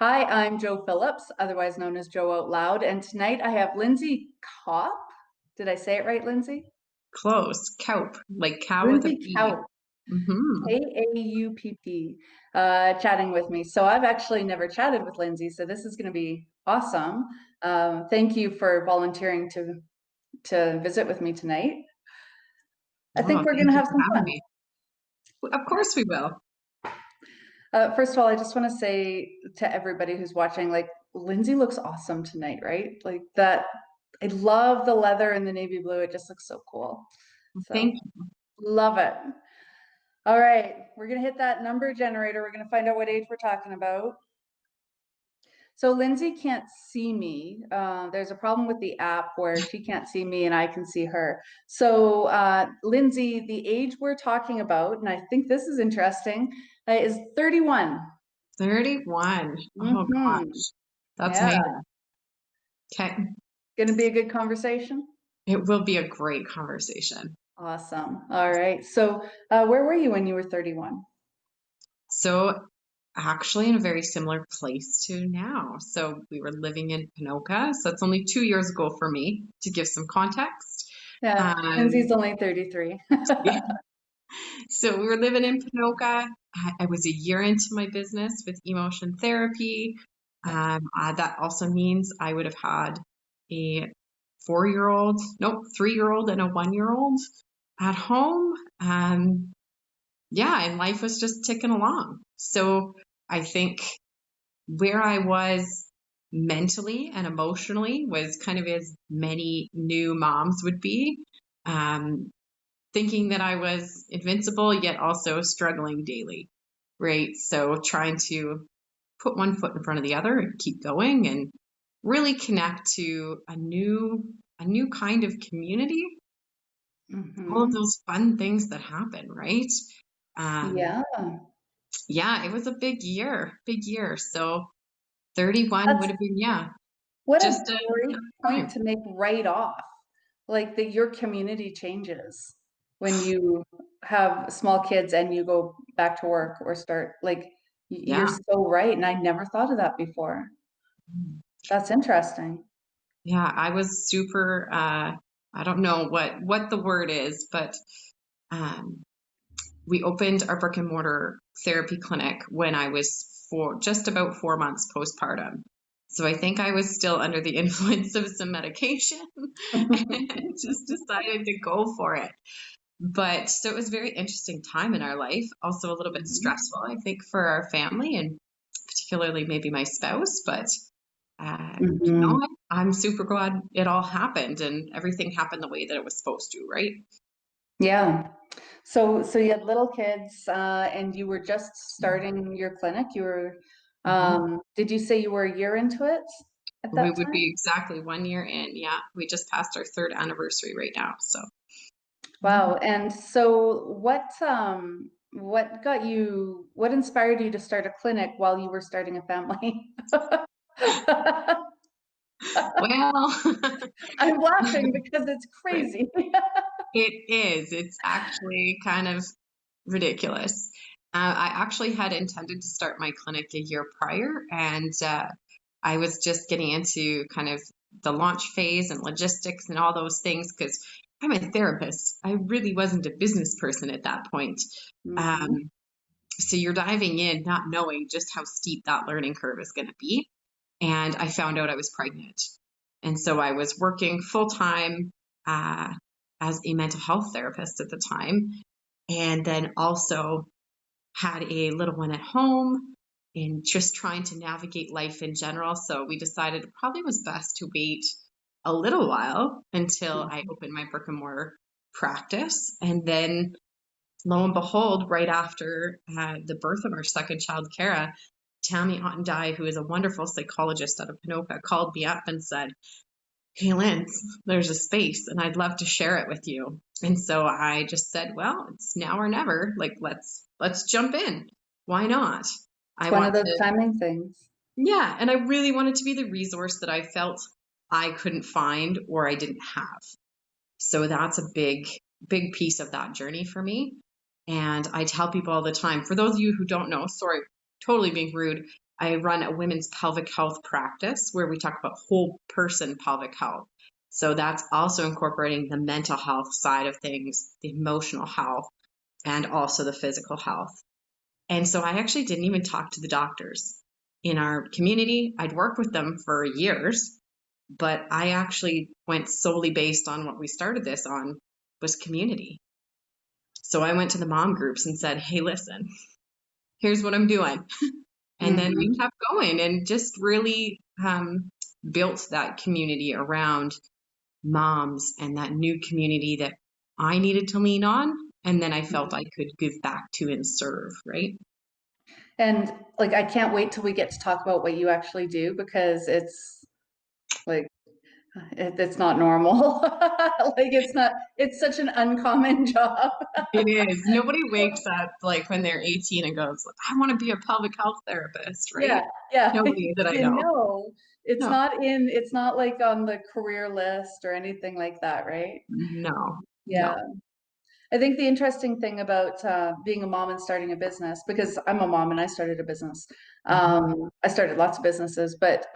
Hi, I'm Jo Phillips, otherwise known as JoOutLoud, and tonight I have Lindsey Kaupp. Did I say it right, Lindsey? Close. Kaupp, like cow with a Lindsey P. Kaupp, Mm-hmm. Kaupp, chatting with me. So I've actually never chatted with Lindsey, so this is going to be awesome. Thank you for volunteering to visit with me tonight. I Oh, think we're going thank to you have for some having fun. me. Of course we will. First of all, I just want to say to everybody who's watching, like, Lindsey looks awesome tonight, right? Like that. I love the leather and the navy blue. It just looks so cool. So Thank you. love it. All right, we're gonna hit that number generator. We're gonna find out what age we're talking about. So Lindsey can't see me. There's a problem with the app where she can't see me and I can see her. So Lindsey, the age we're talking about, and I think this is interesting, is 31. 31. Oh Mm-hmm. gosh. That's Yeah, amazing. Okay. gonna be a good conversation. It will be a great conversation. Awesome. All right. So where were you when you were 31? So actually in a very similar place to now. So we were living in Pinoca. So it's only 2 years ago for me to give some context. Yeah, Lindsay's Um, only 33. So we were living in Pinoca. I was a year into my business with emotion therapy. That also means I would have had a 4-year-old, nope, 3-year-old and a 1-year-old at home. Yeah, and life was just ticking along. So I think where I was mentally and emotionally was kind of as many new moms would be. Um, Thinking that I was invincible, yet also struggling daily, right? So trying to put one foot in front of the other and keep going and really connect to a new kind of community, all of Hmm. those fun things that happen, right? Um, Yeah, yeah, it was a big year. So 31 would that's have been, yeah, what a just a great point time. to make right off. Like that your community changes when you have small kids and you go back to work or start like you're Yeah. so right. And I never thought of that before. That's interesting. Yeah, I was super I don't know what the word is, but um we opened our brick and mortar therapy clinic when I was just about 4 months postpartum. So I think I was still under the influence of some medication and just decided to go for it. But so it was a very interesting time in our life, also a little bit Mhm. stressful, I think, for our family and particularly maybe my spouse. But you know, Mhm. I'm super glad it all happened and everything happened the way that it was supposed to, right? Yeah. So you had little kids, and you were just starting your clinic. You were, Mhm. did you say you were a year into it at We that would time? be exactly 1 year in. Yeah, we just passed our third anniversary right now. So, yeah. Wow. And so what inspired you to start a clinic while you were starting a family? Well, I'm laughing because it's it crazy. is. It's actually kind of ridiculous. I actually had intended to start my clinic a year prior, and I was just getting into kind of the launch phase and logistics and all those things because I'm a therapist. I really wasn't a business person at that point. Mhm. Um, so you're diving in not knowing just how steep that learning curve is going to be. And I found out I was pregnant. And so I was working full time uh, as a mental health therapist at the time, and then also had a little one at home and just trying to navigate life in general. So we decided it probably was best to wait a little while until I opened my brick and mortar practice. And then lo and behold, right after the birth of our second child, Kara, Tammy Ottendye, who is a wonderful psychologist out of Pinoca, called me up and said, "Hey, Linz, there's a space and I'd love to share it with you." And so I just said, well, it's now or never. Like, let's jump in. Why not? It's I one of want those to, timing things. yeah. And I really wanted to be the resource that I felt I couldn't find or I didn't have. So that's a big piece of that journey for me. And I tell people all the time, for those of you who don't know, sorry, totally being rude. I run a women's pelvic health practice where we talk about whole person pelvic health. So that's also incorporating the mental health side of things, the emotional health, and also the physical health. And so I actually didn't even talk to the doctors in our community. I'd worked with them for years, but I actually went solely based on what we started this on was community. So I went to the mom groups and said, hey, listen, here's what I'm doing. And then we Mhm. kept going and just really built that community around moms and that new community that I needed to lean on. And then I felt I could give back to and serve, right? And like, I can't wait till we get to talk about what you actually do, because it's like, it's not normal. Like, it's such an uncommon job. It is. Nobody wakes up like when they're 18 and goes, I want to be a pelvic health therapist, Yeah, right? yeah. Nobody that I You know. know, No, it's not like on the career list or anything like that, right? no, Yeah. no. I think the interesting thing about being a mom and starting a business, because I'm a mom and I started a business. Mhm. I started lots of businesses, but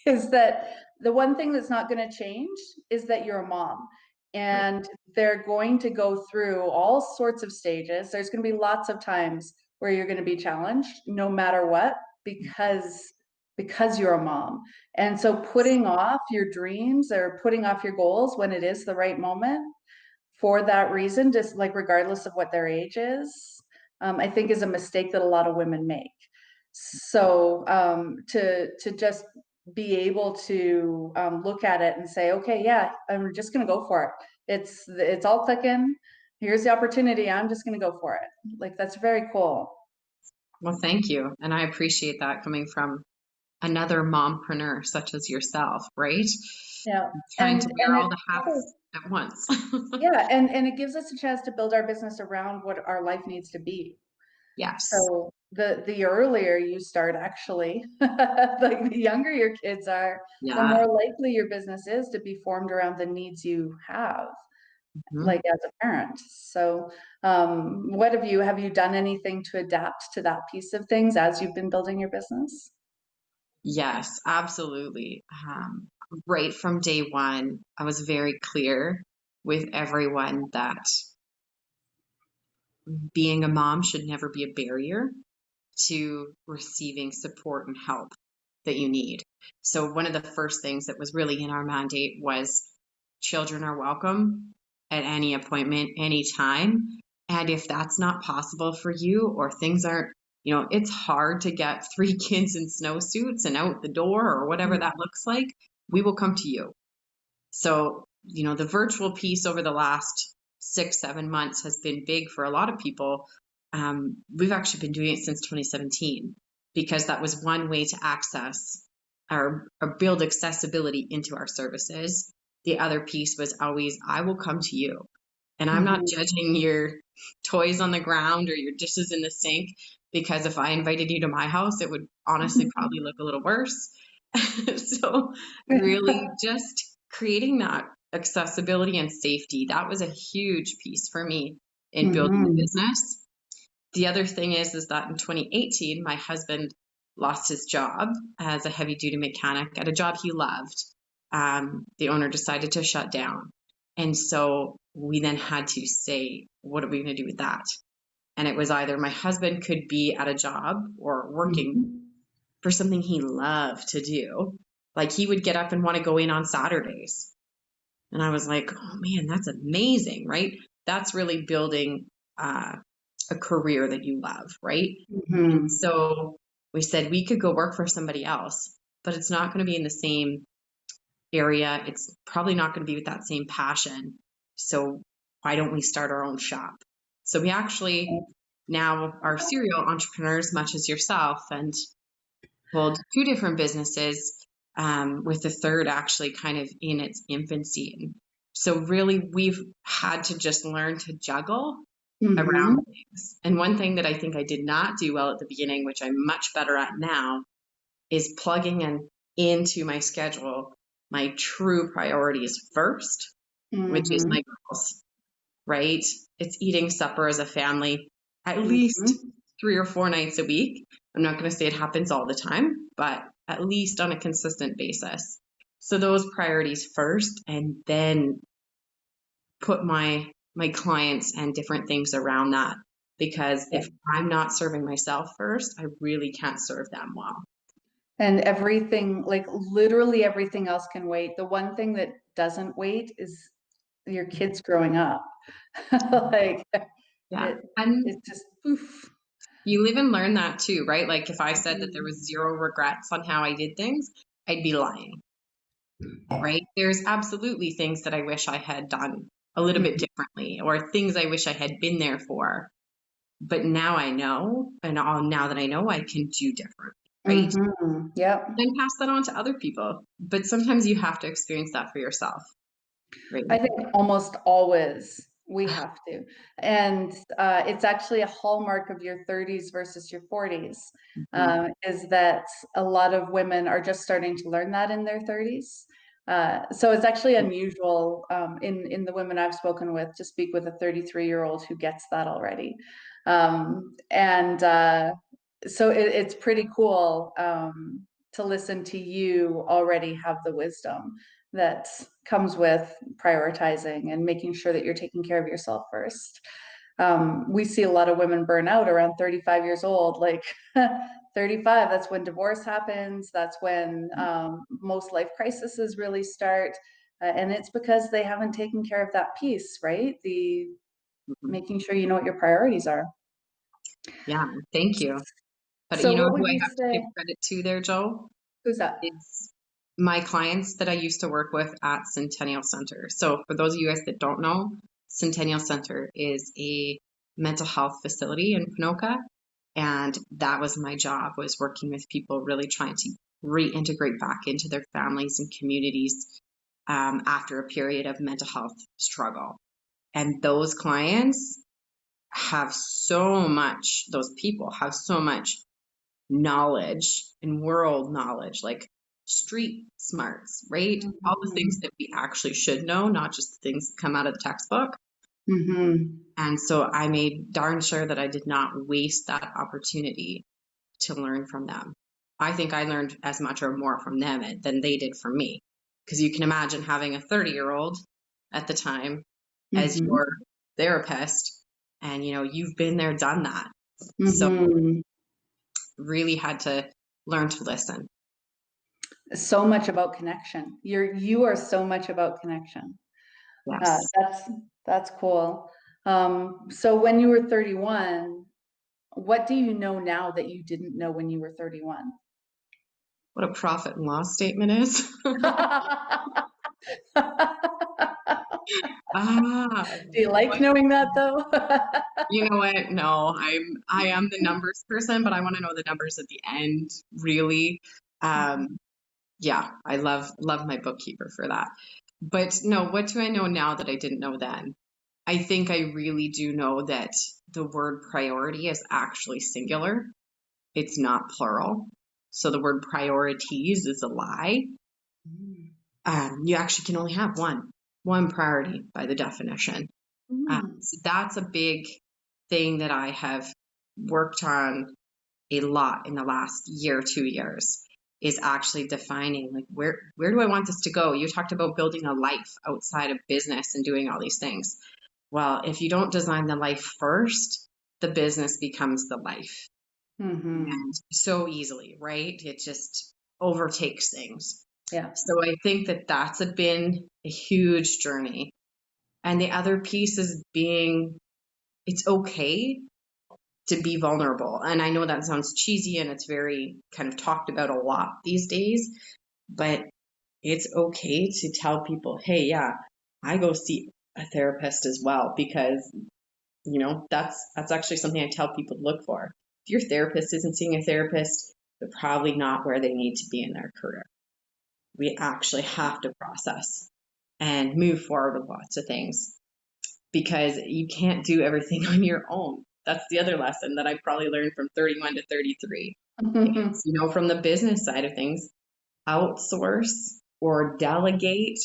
is that the one thing that's not going to change is that you're a mom. Right. And they're going to go through all sorts of stages. There's going to be lots of times where you're going to be challenged, no matter what, because you're a mom. And so putting off your dreams or putting off your goals when it is the right moment for that reason, just like regardless of what their age is, I think is a mistake that a lot of women make. So to just be able to look at it and say, okay, yeah, I'm just going to go for it. It's all clicking. Here's the opportunity. I'm just going to go for it. Like, that's very cool. Well, thank you. And I appreciate that coming from another mompreneur such as yourself, right? Yeah, Trying to wear and all it the hats at once. yeah, and it gives us a chance to build our business around what our life needs to be. Yes. So the earlier you start, actually, like the younger your kids are, the Yeah. more likely your business is to be formed around the needs you have, Mhm. like as a parent. So, what have you done anything to adapt to that piece of things as you've been building your business? Yes, absolutely. Right from day one, I was very clear with everyone that being a mom should never be a barrier to receiving support and help that you need. So, one of the first things that was really in our mandate was children are welcome at any appointment, anytime. And if that's not possible for you or things aren't, it's hard to get 3 kids in snowsuits and out the door or whatever that looks like, we will come to you. So, the virtual piece over the last 6, 7 months has been big for a lot of people. We've actually been doing it since 2017 because that was one way to access or build accessibility into our services. The other piece was always, I will come to you. And I'm not Mhm. judging your toys on the ground or your dishes in the sink, because if I invited you to my house, it would honestly probably look a little worse. So, really just creating that accessibility and safety, that was a huge piece for me in building the Mhm. business. The other thing is that in 2018, my husband lost his job as a heavy duty mechanic at a job he loved. The owner decided to shut down. And so we then had to say, what are we going to do with that? And it was either my husband could be at a job or working Mhm. for something he loved to do. Like he would get up and want to go in on Saturdays. And I was like, oh man, that's amazing, right? That's really building a career that you love, right? And Mhm. so we said we could go work for somebody else, but it's not going to be in the same area. It's probably not going to be with that same passion. So why don't we start our own shop? So we actually now are serial entrepreneurs, much as yourself, and hold 2 different businesses, with the third actually kind of in its infancy. So really, we've had to just learn to juggle around Mhm. things. And one thing that I think I did not do well at the beginning, which I'm much better at now, is plugging into my schedule my true priorities first, which is Mhm. my girls, right? It's eating supper as a family at least Mhm. 3 or 4 nights a week. I'm not going to say it happens all the time, but at least on a consistent basis. So those priorities first, and then put my clients and different things around that. Because Yeah. if I'm not serving myself first, I really can't serve them well. And everything, like literally everything else can wait. The one thing that doesn't wait is your kids growing up. Like Yeah. it, And it's just poof. you live and learn that too, right? Like if I said that there Mhm. was zero regrets on how I did things, I'd be lying, right? There's absolutely things that I wish I had done a little bit differently, or things I wish I had been there for. But now I know, and now that I know, I can do different, right? Mhm. Yep. Then pass that on to other people. But sometimes you have to experience that for yourself, right? I think almost always we have to. And it's actually a hallmark of your 30s versus your 40s, Mhm. is that a lot of women are just starting to learn that in their 30s. So it's actually unusual in the women I've spoken with to speak with a 33-year-old who gets that already. And so it's pretty cool to listen to you already have the wisdom that comes with prioritizing and making sure that you're taking care of yourself first. We see a lot of women burn out around 35 years old, like 35, that's when divorce happens. That's when most life crises really start. And it's because they haven't taken care of that piece, right? The Mhm. making sure you know what your priorities are. Yeah, thank you. But So you know what who would I you have to give say? credit to there, Joe? Who's that? Is my clients that I used to work with at Centennial Center. So for those of you guys that don't know, Centennial Center is a mental health facility in Panoka. And that was my job, was working with people really trying to reintegrate back into their families and communities after a period of mental health struggle. And those clients have so much, those people have so much knowledge and world knowledge, like street smarts, right? All the things that we actually should know, not just the things that come out of the textbook. Mm-hmm. And so I made darn sure that I did not waste that opportunity to learn from them. I think I learned as much or more from them than they did from me. Because you can imagine having a 30-year-old at the time as Mm-hmm. your therapist, and you've been there, done that. So Mm-hmm. really had to learn to listen. So much about connection. You are so much about connection. Uh, Yes. that's that's cool. So when you were 31, what do you know now that you didn't know when you were 31? What a profit and loss statement is. Ah, Do you like what knowing that though? you know what? No, I am the numbers person, but I want to know the numbers at the end, really. Um, yeah, I love my bookkeeper for that. But no, what do I know now that I didn't know then? I think I really do know that the word priority is actually singular. It's not plural. So the word priorities is a lie. You actually can only have one priority by the definition. Mm. So that's a big thing that I have worked on a lot in the last year, 2 years, is actually defining, like, where do I want this to go? You talked about building a life outside of business and doing all these things. Well, if you don't design the life first, the business becomes the life. Mm-hmm. And so easily, right? It just overtakes things. Yeah. So I think that that's been a huge journey. And the other piece is being, it's okay to be vulnerable. And I know that sounds cheesy and it's very kind of talked about a lot these days, but it's okay to tell people, hey, yeah, I go see a therapist as well, because that's actually something I tell people to look for. If your therapist isn't seeing a therapist, they're probably not where they need to be in their career. We actually have to process and move forward with lots of things, because you can't do everything on your own. That's the other lesson that I probably learned from 31 to 33. It's, from the business side of things, outsource or delegate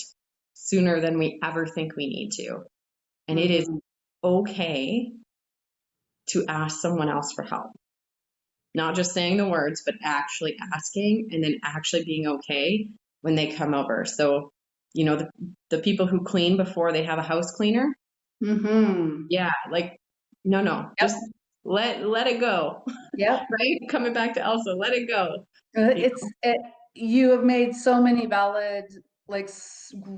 sooner than we ever think we need to. And it is Mm-hmm. okay to ask someone else for help. not just saying the words, but actually asking and then actually being okay when they come over. So, the people who clean before they have a house cleaner, Mm-hmm. yeah, like, no, Yep. just let it go, Yep. right? Coming back to Elsa, let it go. You You have made so many valid, like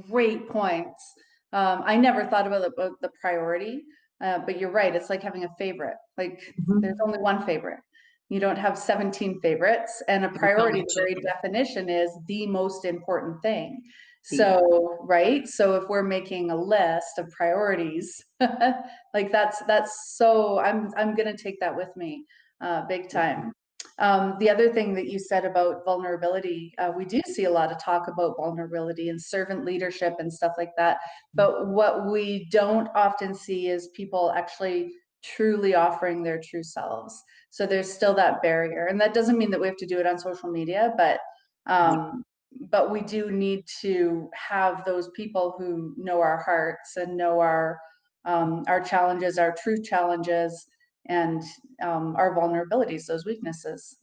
great points. I never thought about the priority, but you're right. It's like having a favorite. Like there's Mhm. only one favorite. You don't have 17 favorites, and a There's not priority, my the very children. definition is the most important thing. See, So, right? So if we're making a list of priorities, like that's so I'm gonna take that with me, big time. The other thing that you said about vulnerability, we do see a lot of talk about vulnerability and servant leadership and stuff like that. But what we don't often see is people actually truly offering their true selves. So there's still that barrier. And that doesn't mean that we have to do it on social media, but we do need to have those people who know our hearts and know our challenges, our true challenges, and our vulnerabilities, those weaknesses.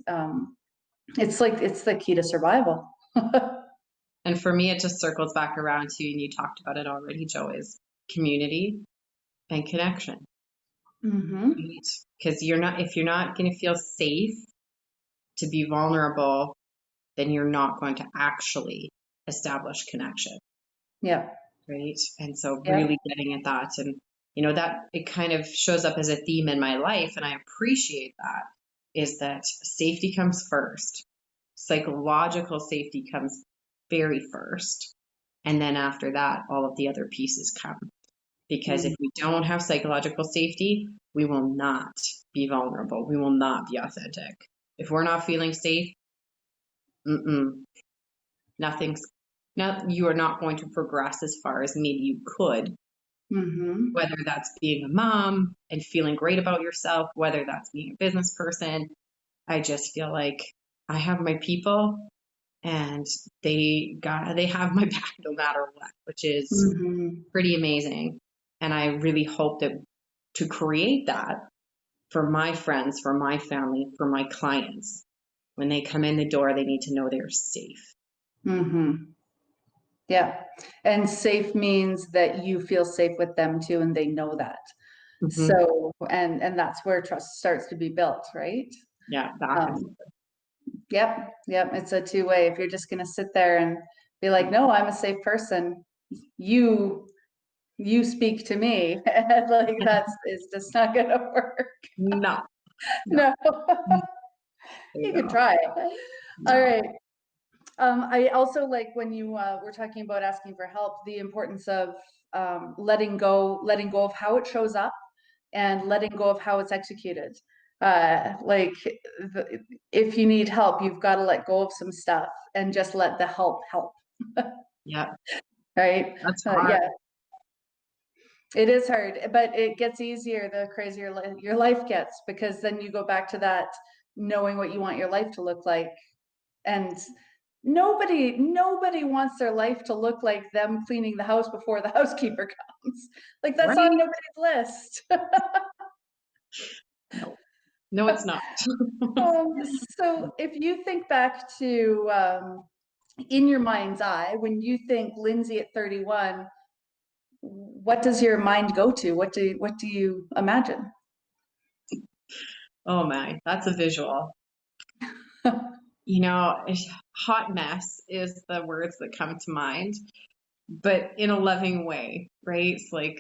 It's the key to survival. and for me, it just circles back around to, and you talked about it already, Joe, is community and connection, Mm-hmm. right? Because if you're not going to feel safe to be vulnerable, then you're not going to actually establish connection, Yeah. right? And so Yeah. really getting at that, and that it kind of shows up as a theme in my life, and I appreciate that, is that safety comes first. Psychological safety comes very first. And then after that, all of the other pieces come. Because if Mm. we don't have psychological safety, we will not be vulnerable. We will not be authentic. If we're not feeling safe, mm-mm, nothing's, you are not going to progress as far as maybe you could, Mm-hmm. whether that's being a mom and feeling great about yourself, whether that's being a business person. I just feel like I have my people and they have my back no matter what, which is Mm-hmm. pretty amazing. And I really hope that to create that for my friends, for my family, for my clients, when they come in the door, they need to know they're safe. Mm-hmm. Yeah. And safe means that you feel safe with them too, and they know that. Hmm. So, and that's where trust starts to be built, right? Yeah, back and Um, yep, yep. It's a two-way. If you're just gonna sit there and be like, no, I'm a safe person, you you speak to me, and like that's is just not gonna work. no, no, No, you can no, try. All no. right. I also like when you were talking about asking for help, the importance of letting go of how it shows up and letting go of how it's executed. Like if you need help, you've got to let go of some stuff and just let the help help, Yeah, right? that's hard. Yeah, it is hard, but it gets easier the crazier your life gets, because then you go back to that knowing what you want your life to look like. And nobody wants their life to look like them cleaning the house before the housekeeper comes. Like that's on Right? nobody's list. No, no, it's not. Um, so if you think back to in your mind's eye, when you think Lindsey at 31, what does your mind go to? What do you imagine? Oh my, that's a visual. Hot mess is the words that come to mind, but in a loving way, right? It's like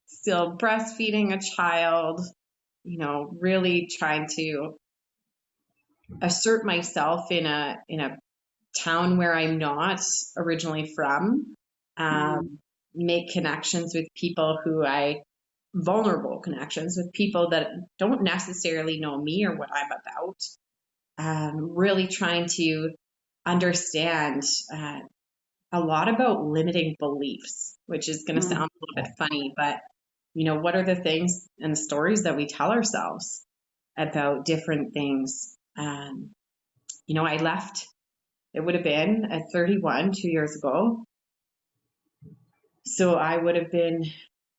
still breastfeeding a child, really trying to assert myself in a town where I'm not originally from, Mm, make connections with people vulnerable connections with people that don't necessarily know me or what I'm about. Really trying to understand a lot about limiting beliefs, which is going to mm, sound a little bit funny, but what are the things and the stories that we tell ourselves about different things? I left, it would have been at 31, 2 years ago. So I would have been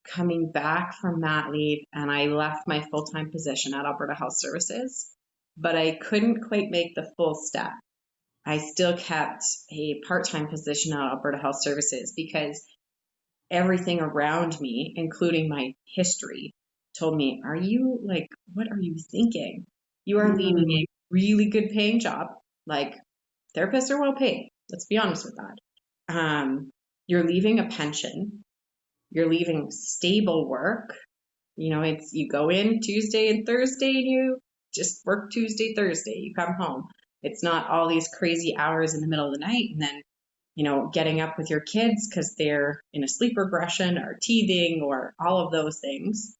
coming back from mat leave, and I left my full-time position at Alberta Health Services. but I couldn't quite make the full step. I still kept a part-time position at Alberta Health Services because everything around me, including my history, told me, what are you thinking? You are leaving Mm-hmm. a really good paying job. Like, therapists are well paid. Let's be honest with that. You're leaving a pension. You're leaving stable work. It's you go in Tuesday and Thursday and you just work Tuesday, Thursday. You come home. It's not all these crazy hours in the middle of the night and then, getting up with your kids because they're in a sleep regression or teething or all of those things.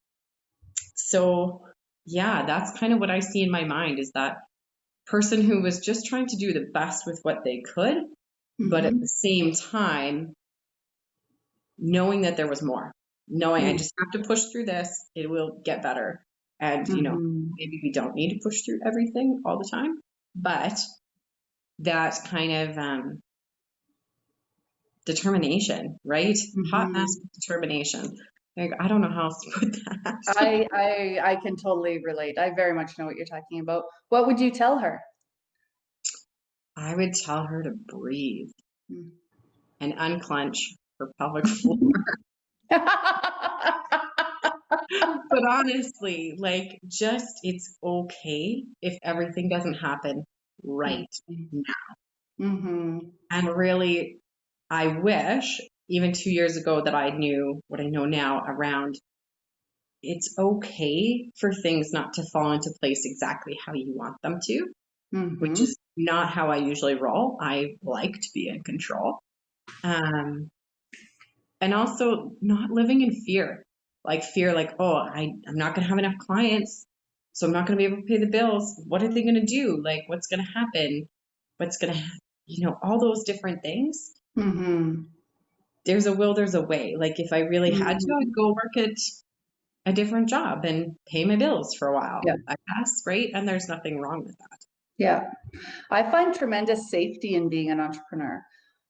So, yeah, that's kind of what I see in my mind is that person who was just trying to do the best with what they could, but at Mm-hmm. the same time, knowing that there was more, knowing I just have to push through this, it will get better. And, Mm-hmm. maybe we don't need to push through everything all the time, but that kind of determination, right? Hot Mm-hmm. mess determination. Like, I don't know how else to put that. I can totally relate. I very much know what you're talking about. What would you tell her? I would tell her to breathe Mm. and unclench her pelvic floor. But honestly, like, just it's okay if everything doesn't happen right now. Mm-hmm. And really, I wish even 2 years ago that I knew what I know now around it's okay for things not to fall into place exactly how you want them to, which Mm-hmm. is not how I usually roll. I like to be in control. Um, and also not living in fear, like, oh, I'm not going to have enough clients, so I'm not going to be able to pay the bills. What are they going to do? Like, what's going to happen? What's going to, all those different things. Mm-hmm. There's a will, there's a way. Like, if I really had to, Mm-hmm. I'd go work at a different job and pay my bills for a while, Yeah. I guess, right? And there's nothing wrong with that. Yeah. I find tremendous safety in being an entrepreneur.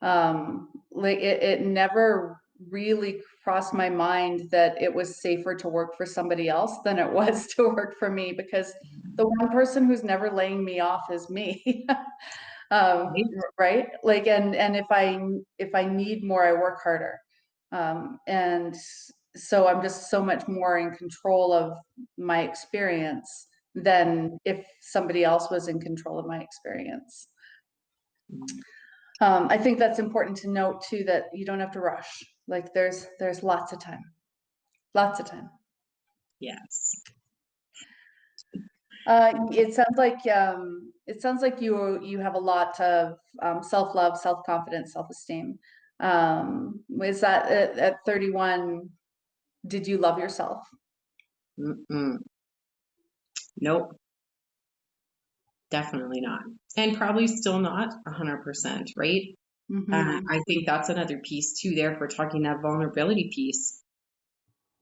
Like it never really crossed my mind that it was safer to work for somebody else than it was to work for me because the one person who's never laying me off is me. Right? Right? Like, and if I need more, I work harder. And so I'm just so much more in control of my experience than if somebody else was in control of my experience. I think that's important to note too, that you don't have to rush. Like there's lots of time, lots of time. Yes. It sounds like you have a lot of self-love, self-confidence, self-esteem. Is that at 31, did you love yourself? Mm-mm. Nope. Definitely not. And probably still not 100%, right? Mm-hmm. I think that's another piece too there if we're talking that vulnerability piece.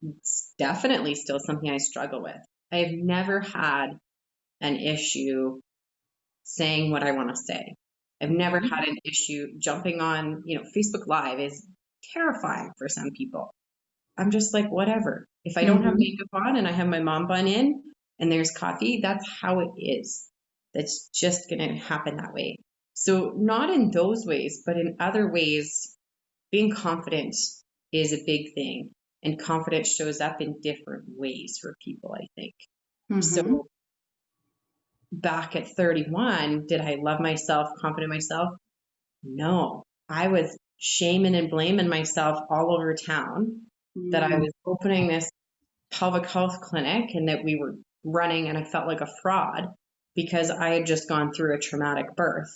It's definitely still something I struggle with. I've never had an issue saying what I want to say. I've never Mm-hmm. had an issue jumping on, Facebook Live is terrifying for some people. I'm just like, whatever. If I don't have Mm-hmm. makeup on and I have my mom bun in and there's coffee, that's how it is. That's just going to happen that way. So, not in those ways, but in other ways, being confident is a big thing. And confidence shows up in different ways for people, I think. Mm-hmm. So, back at 31, did I love myself, confident in myself? No. I was shaming and blaming myself all over town that I was opening this pelvic health clinic and that we were running and I felt like a fraud because I had just gone through a traumatic birth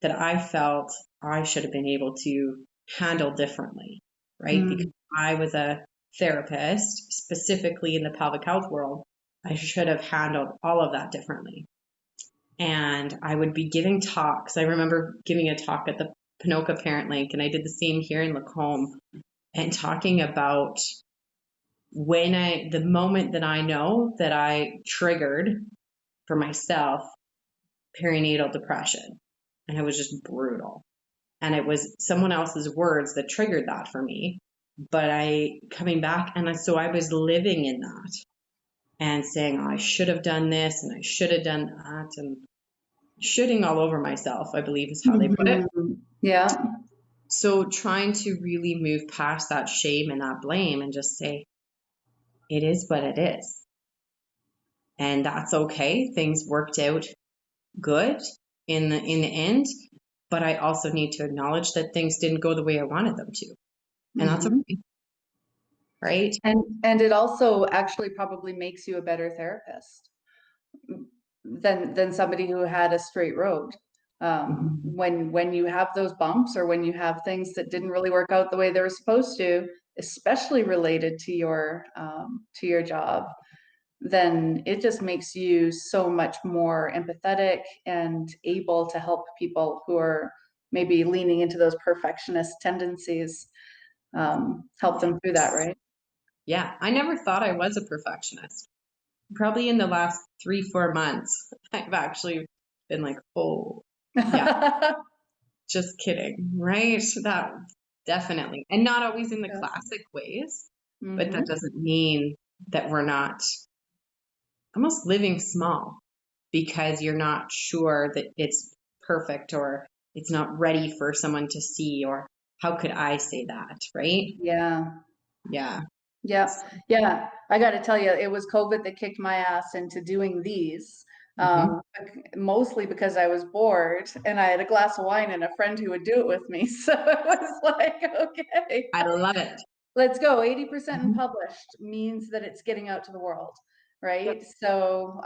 that I felt I should have been able to handle differently, right? Because I was a therapist, specifically in the pelvic health world, I should have handled all of that differently. And I would be giving talks. I remember giving a talk at the Panoka Parent Link, and I did the same here in Lacombe, and talking about the moment that I know that I triggered for myself perinatal depression, and it was just brutal. And it was someone else's words that triggered that for me. But I coming back, and so I was living in that. and saying, oh, I should have done this and I should have done that, and shooting all over myself, I believe is how they put it. Yeah. So trying to really move past that shame and that blame and just say, it is what it is. And that's okay. Things worked out good in the end, but I also need to acknowledge that things didn't go the way I wanted them to. And that's okay. Right? And it also actually probably makes you a better therapist than somebody who had a straight road. When you have those bumps, or when you have things that didn't really work out the way they were supposed to, especially related to your job, then it just makes you so much more empathetic and able to help people who are maybe leaning into those perfectionist tendencies, help them through that, right? Yeah. I never thought I was a perfectionist. Probably in the last 3-4 months, I've actually been like, oh, yeah, just kidding, right? That definitely, and not always in the Yeah. classic ways, but that doesn't mean that we're not almost living small because you're not sure that it's perfect, or it's not ready for someone to see, or how could I say that, right? Yeah. Yeah. Yeah. Yeah. I got to tell you, it was COVID that kicked my ass into doing these. Mm-hmm. Mostly because I was bored and I had a glass of wine and a friend who would do it with me. So it was like, okay, I love it. let's go. 80% Mm-hmm. unpublished means that it's getting out to the world, Yep. right? So,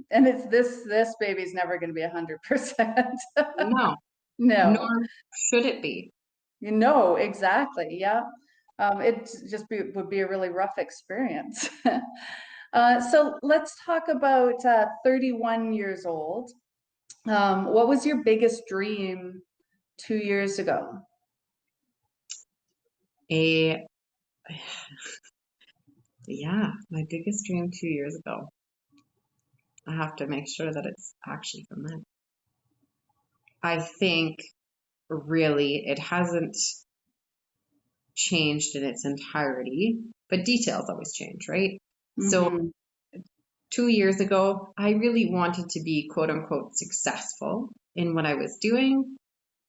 and it's this baby's never going to be 100%. No, No, nor should it be. exactly. Yeah. It just would be a really rough experience. So let's talk about 31 years old. What was your biggest dream 2 years ago? A Yeah, my biggest dream 2 years ago. I have to make sure that it's actually from then. I think really it hasn't changed in its entirety, but details always change, right? So Mm-hmm. 2 years ago, I really wanted to be quote unquote successful in what I was doing.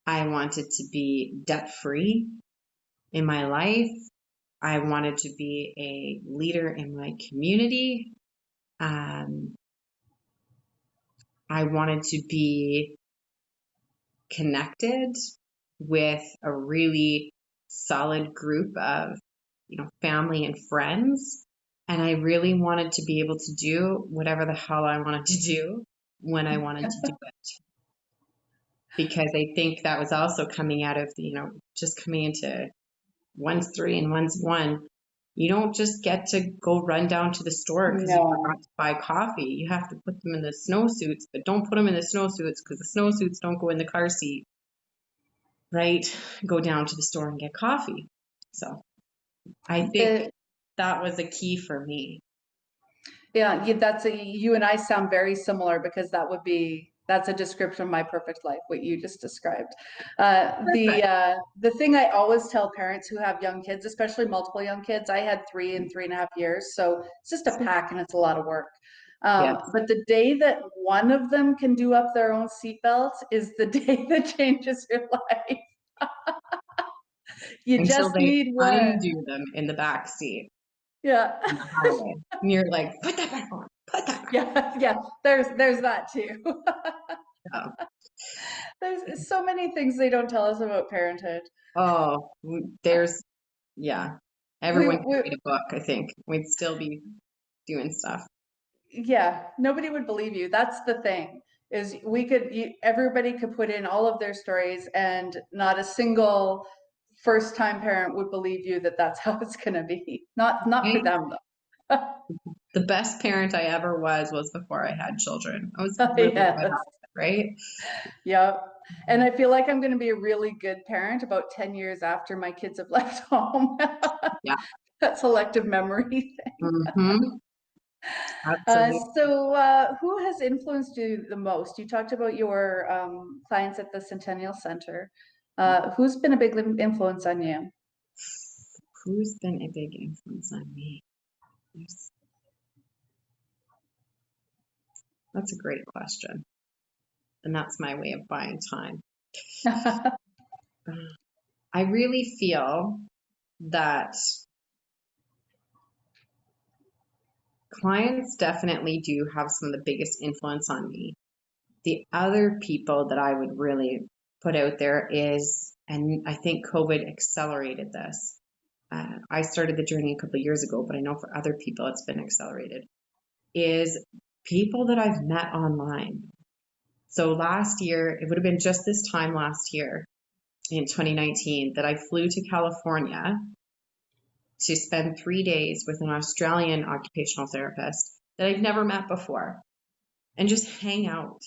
I wanted to be debt free in my life. I wanted to be a leader in my community. Um, I wanted to be connected with a really solid group of, family and friends. And I really wanted to be able to do whatever the hell I wanted to do when I wanted to do it. Because I think that was also coming out of just coming into one's 3 and one's 1. You don't just get to go run down to the store because you No. forgot to buy coffee. You have to put them in the snowsuits, but don't put them in the snowsuits because the snowsuits don't go in the car seat, right? Go down to the store and get coffee. So I think The, that was a key for me. yeah, you and I sound very similar, because that's a description of my perfect life, what you just described. Perfect. The thing I always tell parents who have young kids, especially multiple young kids, I had 3 in 3.5 years, so it's just a pack and it's a lot of work. Yes. But the day that one of them can do up their own seatbelt is the day that changes your life. You Until just they need one. undo them in the back seat Yeah. on the highway. And you're like, put that back on, put that back Yeah, yeah. There's that too. on. There's so many things they don't tell us about parenthood. Oh, yeah. We, Everyone could we read a book, I think. We'd still be doing stuff. yeah, nobody would believe you. That's the thing, is everybody could put in all of their stories, and not a single first time parent would believe you that that's how it's going to be. Not for Right? them though. The best parent I ever was before I had children. I was really good at Yes. it, right? Yeah. And I feel like I'm going to be a really good parent about 10 years after my kids have left home. Yeah. That selective memory. Mm-hmm. Absolutely. Who has influenced you the most? You talked about your clients at the Centennial Center. Who's been a big influence on you? Who's been a big influence on me? There's That's a great question. And that's my way of buying time. I really feel that clients definitely do have some of the biggest influence on me. The other people that I would really put out there is, and I think COVID accelerated this. I started the journey a couple of years ago, but I know for other people it's been accelerated, is people that I've met online. So last year, it would have been just this time last year in 2019 that I flew to California to spend 3 days with an Australian occupational therapist that I'd never met before and just hang out.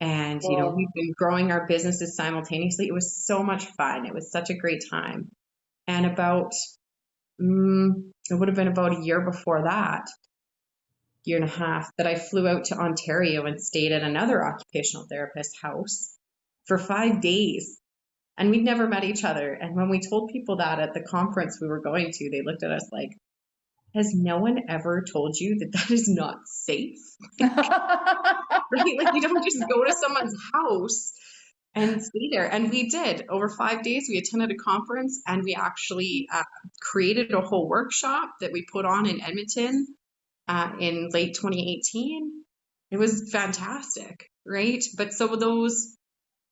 And, Cool. we've been growing our businesses simultaneously. It was so much fun. It was such a great time. And it would have been about a year before that, year and a half, that I flew out to Ontario and stayed at another occupational therapist's house for 5 days. And we'd never met each other. And when we told people that at the conference we were going to, they looked at us like, has no one ever told you that that is not safe? Right? Like, you don't just go to someone's house and stay there. And we did. Over 5 days, we attended a conference, and we actually created a whole workshop that we put on in Edmonton in late 2018. It was fantastic, right? But so those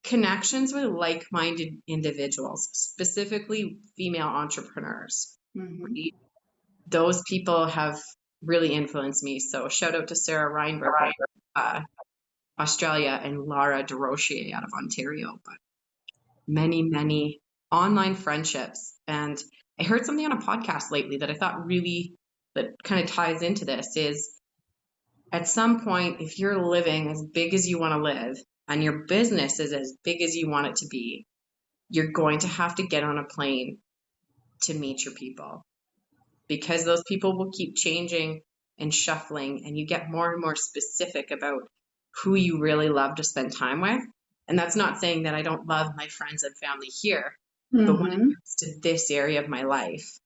connections with like-minded individuals, specifically female entrepreneurs, right? Those people have really influenced me. So shout out to Sarah Reinberg, Australia, and Lara DeRochier out of Ontario. But many, many online friendships. And I heard something on a podcast lately that I thought really, that kind of ties into this, is at some point, if you're living as big as you want to live and your business is as big as you want it to be, you're going to have to get on a plane to meet your people, because those people will keep changing and shuffling, and you get more and more specific about who you really love to spend time with. And that's not saying that I don't love my friends and family here, but when it comes to this area of my life,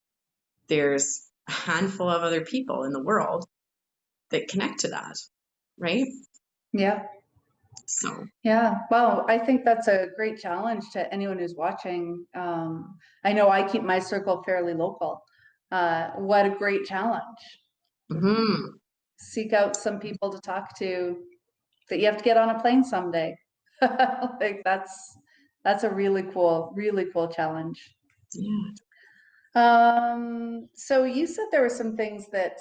there's a handful of other people in the world that connect to that, right? Yeah. So, Yeah. Well, I think that's a great challenge to anyone who's watching. I know I keep my circle fairly local. What a great challenge. Seek out some people to talk to that you have to get on a plane someday. Like that's a really cool challenge. yeah. So you said there were some things that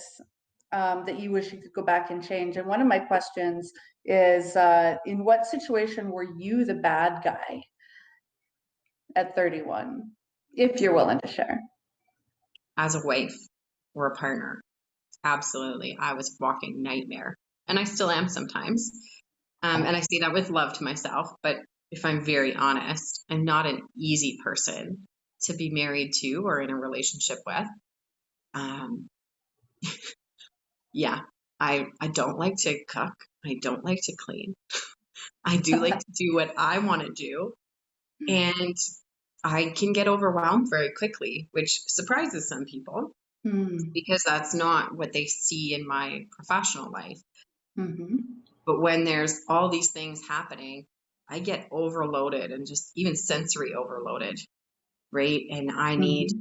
that you wish you could go back and change. And one of my questions is, in what situation were you the bad guy at 31, if you're willing to share? As a wife or a partner, absolutely. I was a walking nightmare, and I still am sometimes. And I say that with love to myself, but if I'm very honest, I'm not an easy person to be married to or in a relationship with. Yeah, I don't like to cook. I don't like to clean. I do like to do what I want to do. And I can get overwhelmed very quickly, which surprises some people because that's not what they see in my professional life. But when there's all these things happening, I get overloaded and just even sensory overloaded, right? And I need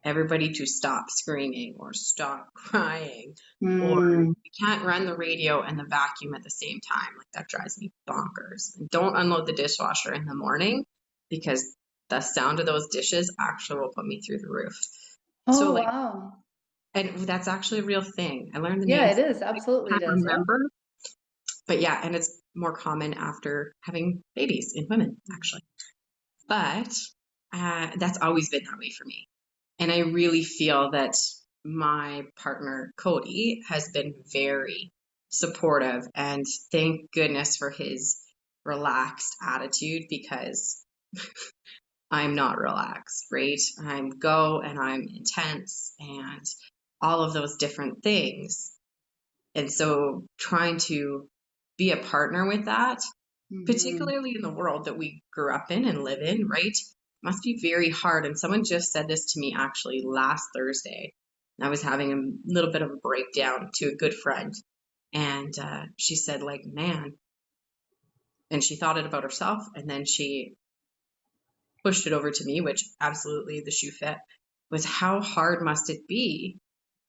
everybody to stop screaming or stop crying, or you can't run the radio and the vacuum at the same time. Like, that drives me bonkers. And don't unload the dishwasher in the morning, because the sound of those dishes actually will put me through the roof. Oh, so, wow. And that's actually a real thing. I learned the name. Yeah, names. it is. Absolutely. I can't remember. Yeah. But yeah, and it's more common after having babies in women, actually. But that's always been that way for me. And I really feel that my partner, Cody, has been very supportive, and thank goodness for his relaxed attitude, because I'm not relaxed, right? I'm go and I'm intense and all of those different things. And so trying to be a partner with that, particularly in the world that we grew up in and live in, right? Must be very hard. And someone just said this to me actually last Thursday. I was having a little bit of a breakdown to a good friend. And she said, like, man, and she thought it about herself, and then she pushed it over to me, which absolutely the shoe fit, was how hard must it be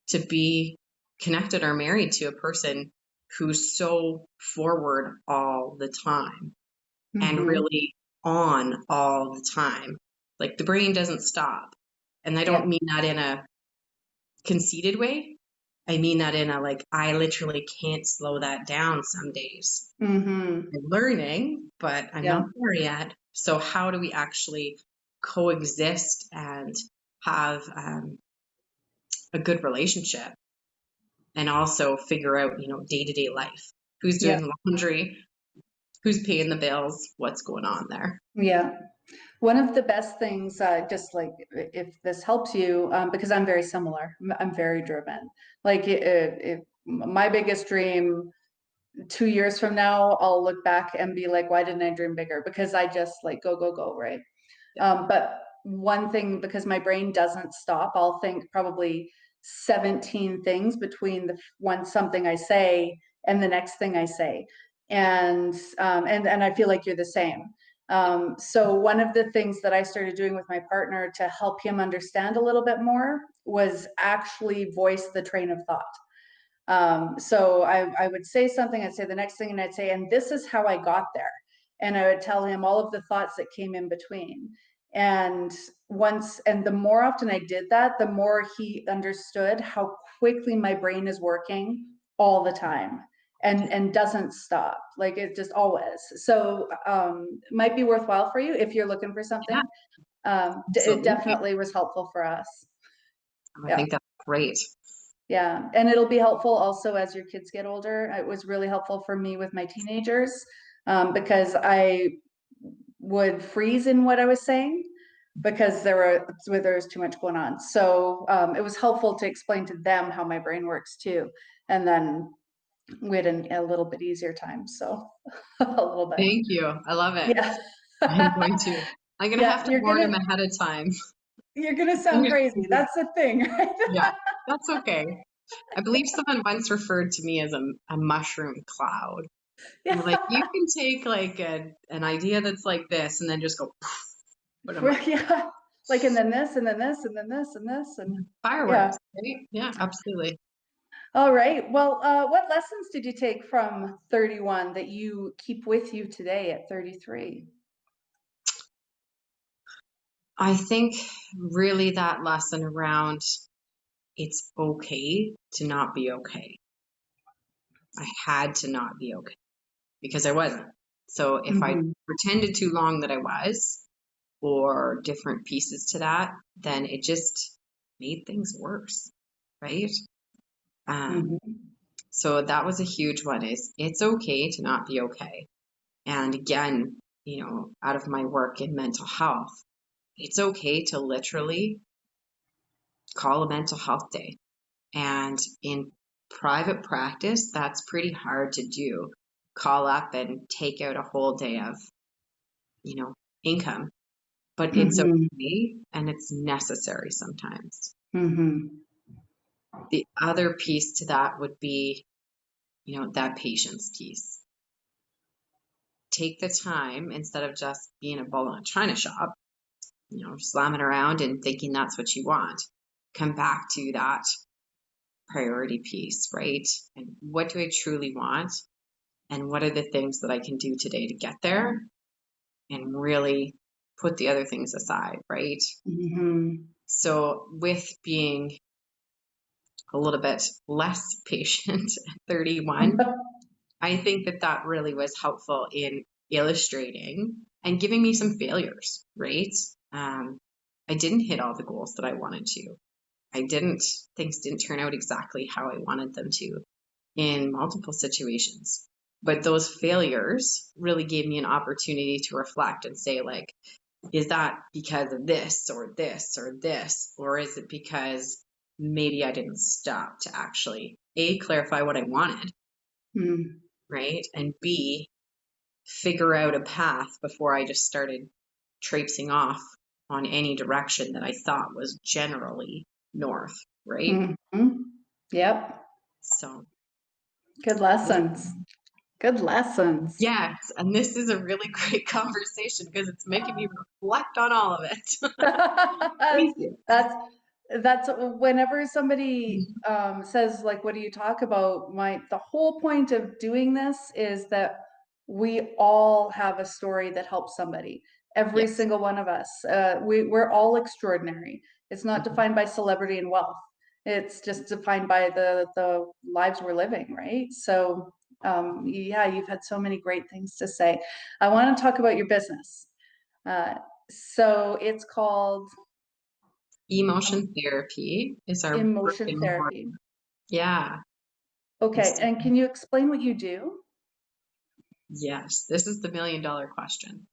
to be connected or married to a person who's so forward all the time and Mm-hmm. really on all the time. Like the brain doesn't stop. And I Yeah. don't mean that in a conceited way. I mean that in a like, I literally can't slow that down some days. Mm-hmm. I'm learning, but I'm Yeah. not there yet. So, how do we actually coexist and have a good relationship and also figure out, day to day life? Who's doing Yeah. the laundry? Who's paying the bills? What's going on there? Yeah. One of the best things, just like if this helps you, because I'm very similar, I'm very driven. Like if my biggest dream 2 years from now, I'll look back and be like, why didn't I dream bigger? Because I just like go, go, go, right? But one thing, because my brain doesn't stop, I'll think probably 17 things between the one something I say and the next thing I say. And I feel like you're the same. So one of the things that I started doing with my partner to help him understand a little bit more was actually voice the train of thought. So I would say something, I'd say the next thing, and I'd say, and this is how I got there. And I would tell him all of the thoughts that came in between. And the more often I did that, the more he understood how quickly my brain is working all the time and doesn't stop. Like it just always. So it might be worthwhile for you if you're looking for Yeah, something. It absolutely. definitely was helpful for us. I Yeah. think that's great. Yeah, and it'll be helpful also as your kids get older. It was really helpful for me with my teenagers because I would freeze in what I was saying because there was too much going on. So it was helpful to explain to them how my brain works too, and then we had a little bit easier time. So a little bit, Thank you. I love it. yeah, I'm going to. I'm gonna yeah. have to warn him ahead of time. You're gonna sound crazy. That's the thing, right? Yeah, that's okay. I believe someone once referred to me as a mushroom cloud. They're like, you Yeah, can take like an idea that's like this and then just go, but I'm like, yeah. Like, and then this, and then this, and then this, and this, and yeah. fireworks, right? Yeah, absolutely. All right. Well, what lessons did you take from 31 that you keep with you today at 33? I think really that lesson around it's okay to not be okay. I had to not be okay because I wasn't. So if I Mm-hmm. pretended too long that I was, or different pieces to that, then it just made things worse, right? Um, Mm-hmm. so that was a huge one is it's okay to not be okay. And again, out of my work in mental health, it's okay to literally call a mental health day. And in private practice, that's pretty hard to do. Call up and take out a whole day of, you know, income, but it's Mm-hmm. okay and it's necessary sometimes. Mm-hmm. The other piece to that would be, that patience piece. Take the time instead of just being a bull in a china shop, slamming around and thinking that's what you want. Come back to that priority piece, right? And what do I truly want? And what are the things that I can do today to get there? And really put the other things aside, right? Mm-hmm. So, with being a little bit less patient at 31, I think that that really was helpful in illustrating and giving me some failures, right? I didn't hit all the goals that I wanted to. Things didn't turn out exactly how I wanted them to in multiple situations. But those failures really gave me an opportunity to reflect and say, like, is that because of this or this or this? Or is it because maybe I didn't stop to actually A, clarify what I wanted, Mm-hmm. right? And B, figure out a path before I just started traipsing off on any direction that I thought was generally north, right? Mm-hmm. Yep. So Good lessons. Good lessons. Yes, and this is a really great conversation because it's making me reflect on all of it. Thank you. That's that's whenever somebody says like, what do you talk about? The whole point of doing this is that we all have a story that helps somebody. Every Yes. single one of us. We're all extraordinary. It's not Mhm. defined by celebrity and wealth. It's just defined by the lives we're living, right? So yeah, you've had so many great things to say. I want to talk about your business. Uh, so it's called Emotion therapy is our brick emotion and mortar. therapy. Yeah. Okay, This, and can you explain what you do? yes, this is the $1 million question.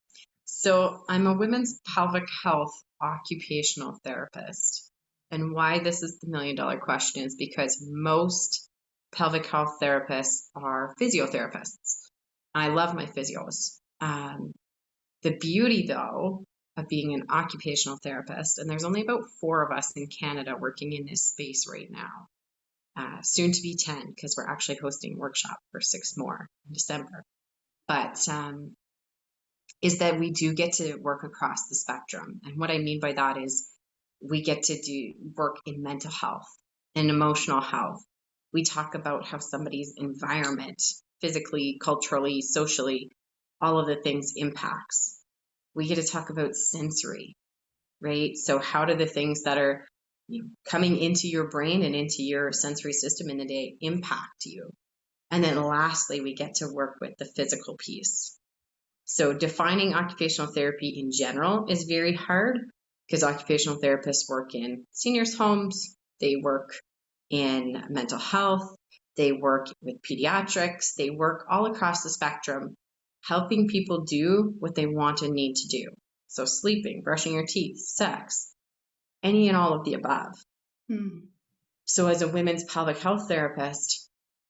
So I'm a women's pelvic health occupational therapist. And why this is the $1 million question is because most pelvic health therapists are physiotherapists. I love my physios. The beauty, though, of being an occupational therapist, and there's only about 4 of us in Canada working in this space right now, soon to be 10, because we're actually hosting a workshop for 6 more in December. But is that we do get to work across the spectrum. And what I mean by that is we get to do work in mental health and emotional health. We talk about how somebody's environment, physically, culturally, socially, all of the things impacts. We get to talk about sensory, right? So how do the things that are coming into your brain and into your sensory system in the day impact you? And then lastly, we get to work with the physical piece. So defining occupational therapy in general is very hard because occupational therapists work in seniors' homes, they work in mental health, they work with pediatrics, they work all across the spectrum, helping people do what they want and need to do. So sleeping, brushing your teeth, sex, any and all of the above. Hmm. So as a women's pelvic health therapist,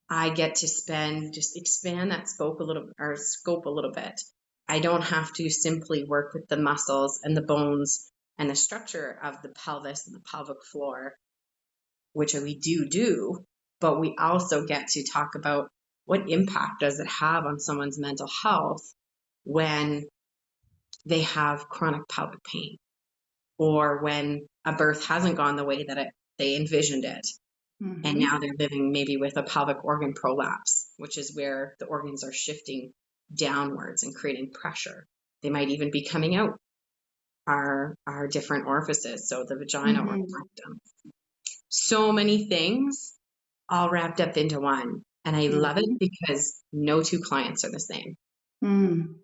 I get to just expand that scope a little bit. I don't have to simply work with the muscles and the bones and the structure of the pelvis and the pelvic floor, which we do, but we also get to talk about what impact does it have on someone's mental health when they have chronic pelvic pain or when a birth hasn't gone the way that they envisioned it. And Mm-hmm. now they're living maybe with a pelvic organ prolapse, which is where the organs are shifting downwards and creating pressure. They might even be coming out our different orifices, so the vagina or Mm-hmm. rectum. So many things all wrapped up into one. And I love it Mm-hmm. because no 2 clients are the same. Mm.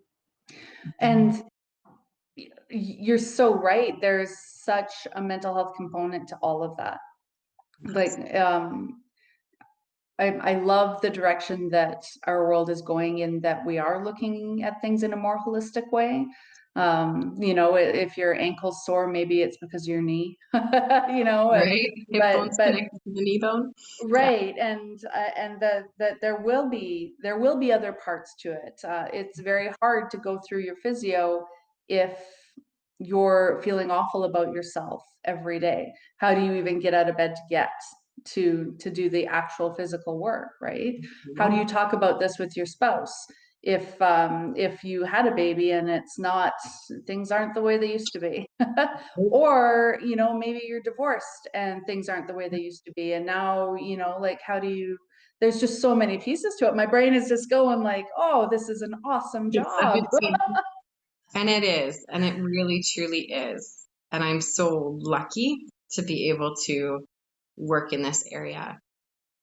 And you're so right. There's such a mental health component to all of that. Like, Yes. I love the direction that our world is going in, that we are looking at things in a more holistic way. If your ankle's sore, maybe it's because of your knee, Right? Hip bone's but connected to the knee bone. Yeah. right, and that there will be other parts to it. It's very hard to go through your physio if you're feeling awful about yourself every day. How do you even get out of bed to get to do the actual physical work, right? How do Yeah. you talk about this with your spouse? If you had a baby and it's not, things aren't the way they used to be. Or maybe you're divorced and things aren't the way they used to be, and now like, how do you, there's just so many pieces to it. My brain is just going like, oh, this is an awesome It's job. 17. And it is, and it really truly is. And I'm so lucky to be able to work in this area.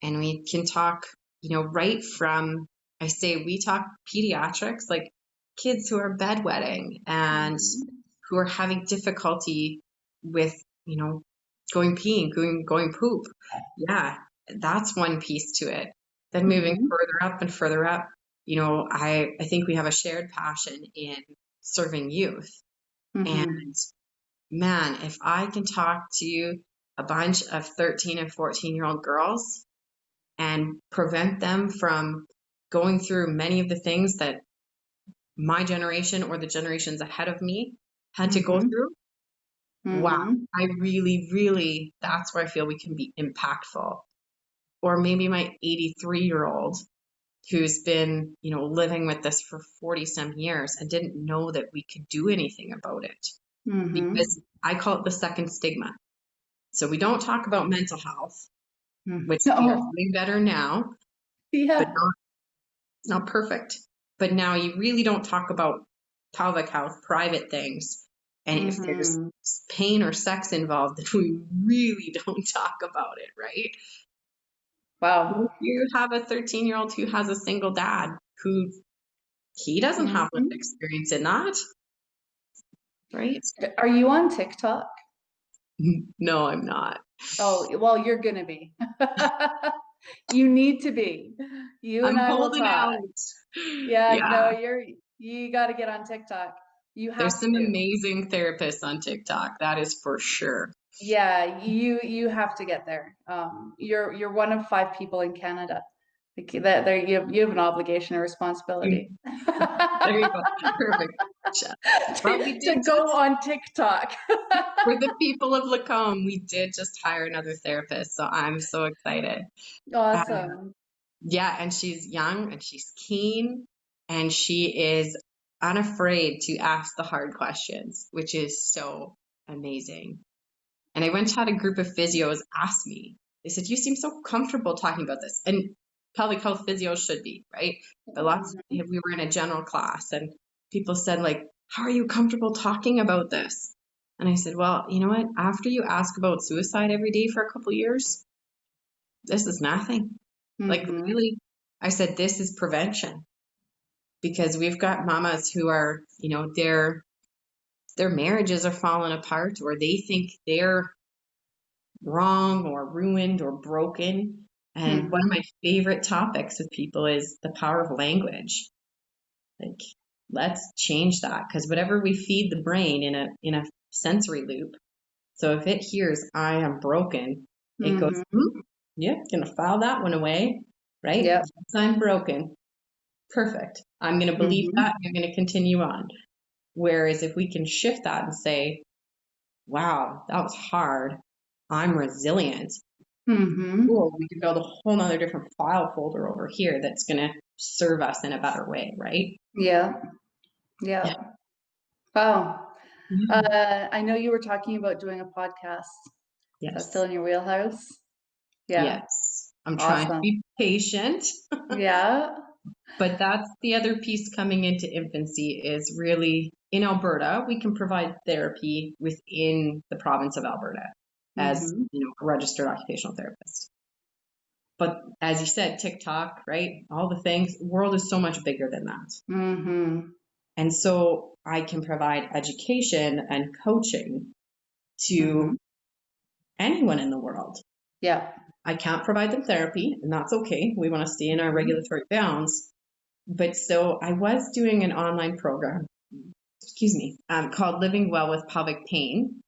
And we can talk, right from, I say we talk pediatrics, like kids who are bedwetting and Mhm. who are having difficulty with, you know, going peeing, going poop. Yeah, that's one piece to it. Then moving Mhm. further up and further up, I think we have a shared passion in serving youth. And Mhm. man, if I can talk to a bunch of 13 and 14-year-old girls and prevent them from going through many of the things that my generation or the generations ahead of me had to go Mhm. through, wow, Mhm. I really, really, that's where I feel we can be impactful. Or maybe my 83-year-old who's been, living with this for 40 some years and didn't know that we could do anything about it, because I call it the second stigma. So we don't talk about mental health, which we are Oh, doing better now, but yeah. not perfect. But now you really don't talk about pelvic health, private things. And if there's Mm-hmm. pain or sex involved, then we really don't talk about it, right? Wow. You have a 13-year-old who has a single dad who he doesn't have lived Mm-hmm. experience in that, right? Are you on TikTok? No, I'm not. Oh, well, you're gonna be. You need to be. You and I'm I will holding talk. out. Yeah, no, Yeah. you got to get on TikTok. You There's have some to. amazing therapists on TikTok. That is for sure. Yeah, you have to get there. You're one of 5 people in Canada. That there you have an obligation or responsibility There you go. Perfect. Well, we to did go just, on TikTok. for the people of Lacombe, we did just hire another therapist. So I'm so excited. Uh, Awesome. yeah, and she's young and she's keen and she is unafraid to ask the hard questions, which is so amazing. And I went to had a group of physios ask me, they said, "You seem so comfortable talking about this." And pelvic health physios should be, right? But we were in a general class and people said, like, "How are you comfortable talking about this?" And I said, "Well, you know what? After you ask about suicide every day for a couple years, this is nothing." Like, Mm-hmm. really, I said, this is prevention, because we've got mamas who are, their marriages are falling apart, or they think they're wrong or ruined or broken. And one of Mm-hmm. my favorite topics with people is the power of language. Like, let's change that, because whatever we feed the brain in a sensory loop. So if it hears "I am broken," it goes, Mm-hmm. "Yep, gonna file that one away, right? Yep. Yes, I'm broken. Perfect. I'm gonna believe Mm-hmm. that. I'm gonna continue on." Whereas if we can shift that and say, "Wow, that was hard. I'm resilient." Mm-hmm. Cool, we can build a whole nother different file folder over here that's going to serve us in a better way, right? Yeah. Yeah. Yeah. Wow. Yeah. I know you were talking about doing a podcast. Is that still Yes. in your wheelhouse? Yeah. Yes. I'm trying to Awesome. be patient, Yeah. but that's the other piece coming into infancy is really in Alberta, we can provide therapy within the province of Alberta as, Mm-hmm. a registered occupational therapist. But as you said, TikTok, right? All the things, the world is so much bigger than that. Mm-hmm. And so I can provide education and coaching Mm-hmm. to anyone in the world. Yeah. I can't provide them therapy, and that's okay. We want to stay in our Mm-hmm. regulatory bounds. But so I was doing an online program, called Living Well with Pelvic Pain.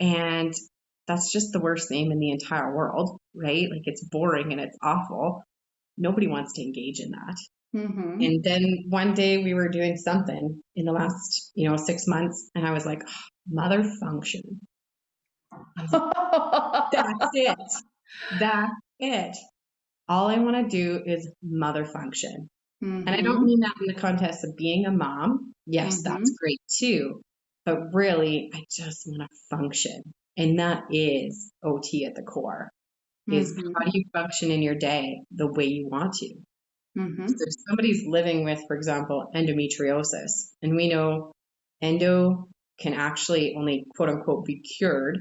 And that's just the worst name in the entire world, right? Like, it's boring and it's awful. Nobody wants to engage in that. Mm-hmm. And then one day we were doing something in the last, 6 months, and I was like, "Oh, mother function." I was like, that's it. That's it. All I want to do is mother function. And I don't Mm-hmm. mean that in the context of being a mom. Yes, Mm-hmm. that's great too. But really, I just want to function. And that is OT at the core, is how Mm-hmm. do you function in your day the way you want to? So Mm-hmm. if somebody's living with, for example, endometriosis, and we know endo can actually only quote unquote be cured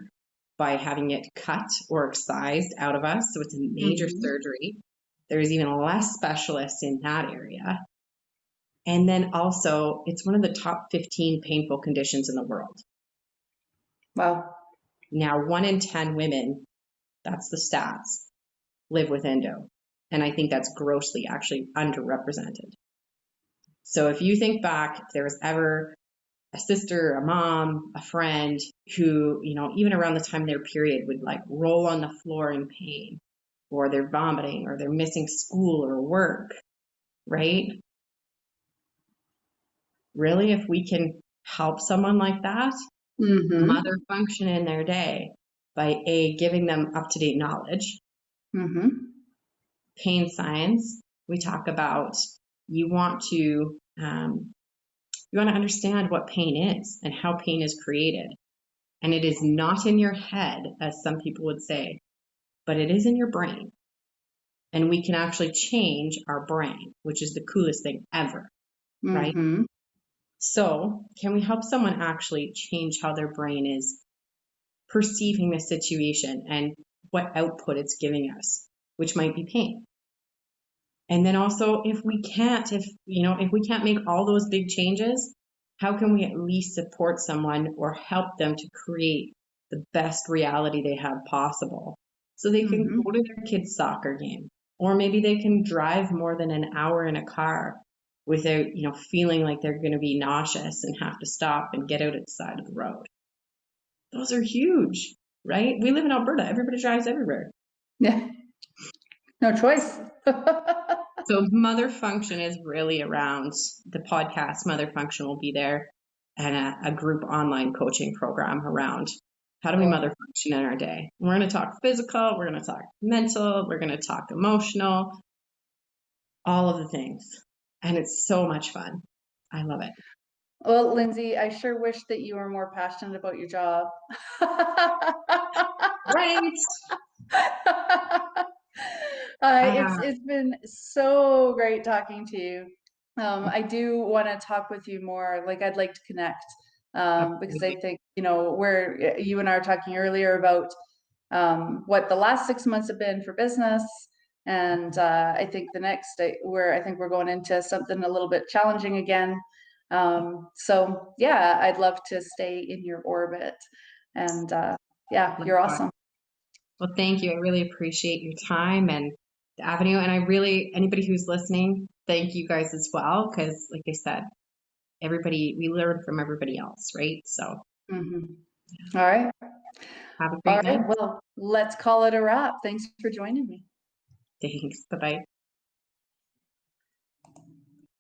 by having it cut or excised out of us. So it's a major Mm-hmm. surgery. There's even less specialists in that area. And then also, it's one of the top 15 painful conditions in the world. Wow. Now, 1 in 10 women, that's the stats, live with endo. And I think that's grossly actually underrepresented. So if you think back, if there was ever a sister, a mom, a friend who, even around the time of their period would like roll on the floor in pain, or they're vomiting, or they're missing school or work, right? Really, if we can help someone like that Mm-hmm. mother function in their day by giving them up-to-date knowledge, Mm-hmm. pain science, we talk about you want to understand what pain is and how pain is created. And it is not in your head, as some people would say, but it is in your brain. And we can actually change our brain, which is the coolest thing ever, right? Mm-hmm. So can we help someone actually change how their brain is perceiving the situation and what output it's giving us, which might be pain? And then also, if we can't make all those big changes, how can we at least support someone or help them to create the best reality they have possible so they can Mm-hmm. go to their kid's soccer game, or maybe they can drive more than an hour in a car without, feeling like they're going to be nauseous and have to stop and get out at the side of the road. Those are huge, right? We live in Alberta. Everybody drives everywhere. Yeah. No choice. So Mother Function is really around the podcast. Mother Function will be there, and a group online coaching program around how do we mother function in our day. We're going to talk physical, we're going to talk mental, we're going to talk emotional, all of the things. And it's so much fun. I love it. Well, Lindsey, I sure wish that you were more passionate about your job. Right. It's been so great talking to you. I do want to talk with you more. Like, I'd like to connect because I think, where you and I were talking earlier about what the last 6 months have been for business. And I think the next I think we're going into something a little bit challenging again. So yeah, I'd love to stay in your orbit. And yeah, you're awesome. Well, thank you. I really appreciate your time and the avenue. And anybody who's listening, thank you guys as well. Because like I said, we learn from everybody else, right? So Mm-hmm. All right. Have a great night. Well, let's call it a wrap. Thanks for joining me. Thanks. Bye-bye.